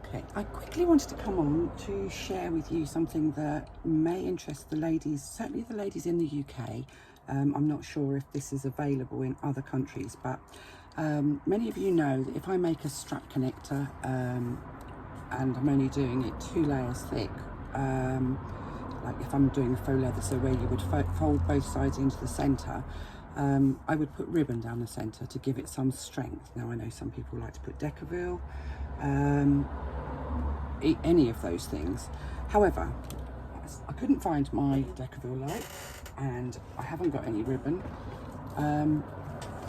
Okay, I quickly wanted to come on to share with you something that may interest the ladies, certainly the ladies in the UK. I'm not sure if this is available in other countries, but many of you know that if I make a strap connector and I'm only doing it 2 layers thick, like if I'm doing faux leather, so where you would fold both sides into the centre, I would put ribbon down the centre to give it some strength. Now I know some people like to put Decaville, any of those things. However, I couldn't find my Decaville light and I haven't got any ribbon,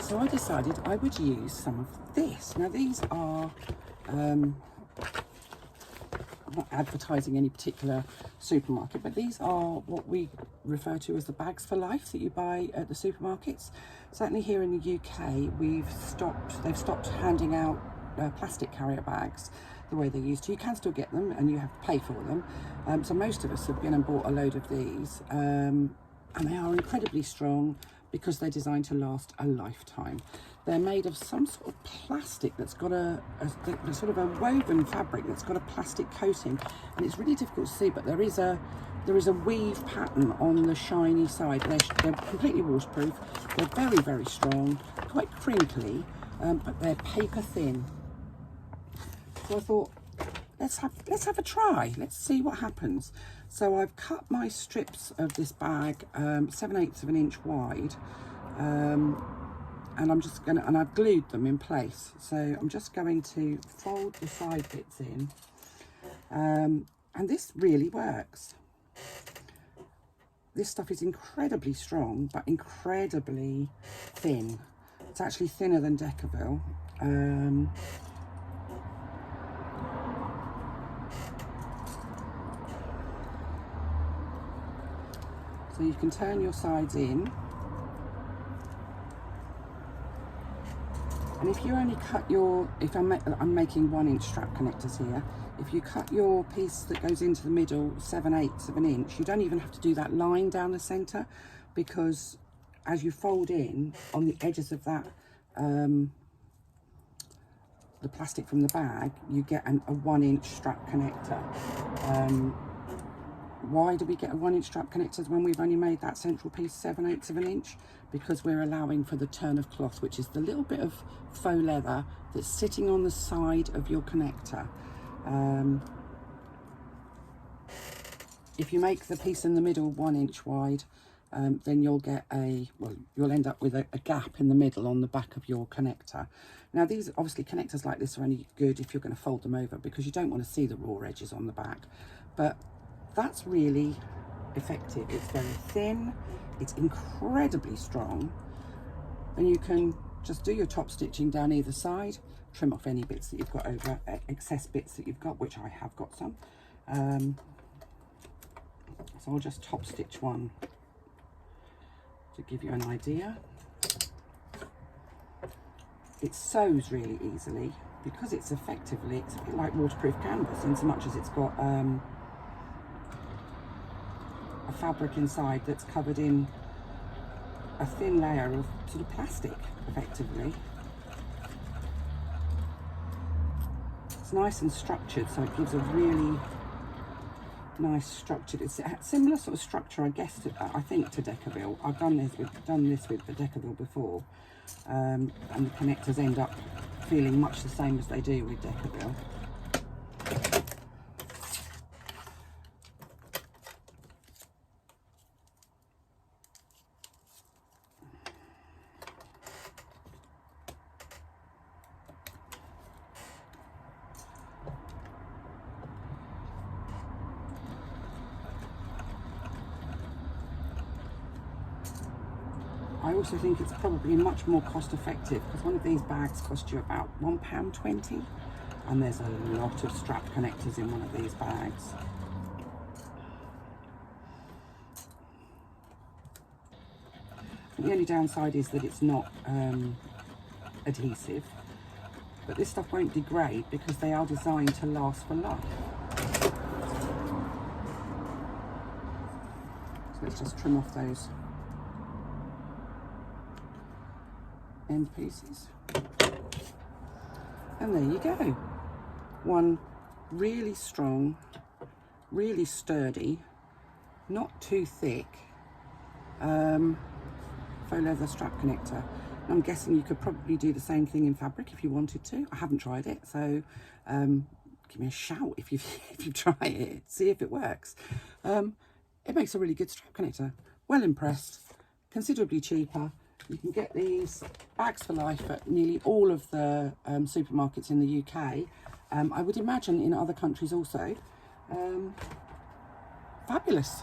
so I decided I would use some of this. Now these are, I'm not advertising any particular supermarket, but these are what we refer to as the bags for life that you buy at the supermarkets. Certainly here in the UK, they've stopped handing out plastic carrier bags the way they used to. You can still get them and you have to pay for them. So most of us have been and bought a load of these, and they are incredibly strong because they're designed to last a lifetime. They're made of some sort of plastic that's got a sort of a woven fabric that's got a plastic coating, and it's really difficult to see, but there is a weave pattern on the shiny side. They're completely waterproof. They're very, very strong, quite crinkly, but they're paper thin. So I thought, let's have a try. Let's see what happens. So I've cut my strips of this bag 7/8 of an inch wide, and I've glued them in place. So I'm just going to fold the side bits in, and this really works. This stuff is incredibly strong, but incredibly thin. It's actually thinner than Decaville. So you can turn your sides in, and if you only cut I'm making 1 inch strap connectors here. If you cut your piece that goes into the middle 7/8 of an inch, you don't even have to do that line down the centre, because as you fold in on the edges of that, the plastic from the bag, you get a 1 inch strap connector. Why do we get a 1 inch strap connectors when we've only made that central piece 7/8 of an inch? Because we're allowing for the turn of cloth, which is the little bit of faux leather that's sitting on the side of your connector. If you make the piece in the middle 1 inch wide, then you'll end up with a gap in the middle on the back of your connector. Now these, obviously connectors like this are only good if you're going to fold them over, because you don't want to see the raw edges on the back. But that's really effective. It's very thin, it's incredibly strong, and you can just do your top stitching down either side, trim off any bits that you've got over, excess bits that you've got, which I have got some. So I'll just top stitch one to give you an idea. It sews really easily because it's a bit like waterproof canvas, in so much as it's got a fabric inside that's covered in a thin layer of sort of plastic, effectively. It's nice and structured, so it gives a really nice structured, it's a similar sort of structure, I guess, I think, to Decaville. I've done this with the Decaville before, and the connectors end up feeling much the same as they do with Decaville. I also think it's probably much more cost effective, because one of these bags costs you about £1.20, and there's a lot of strap connectors in one of these bags. The only downside is that it's not adhesive, but this stuff won't degrade because they are designed to last for life. So let's just trim off those end pieces, and there you go, one Really strong, really sturdy, not too thick. Faux leather strap connector. And I'm guessing you could probably do the same thing in fabric if you wanted to. I haven't tried it, so give me a shout if you if you try it, see if it works. It makes a really good strap connector. Well impressed. Considerably cheaper. You can get these bags for life at nearly all of the supermarkets in the UK. I would imagine in other countries also. Fabulous.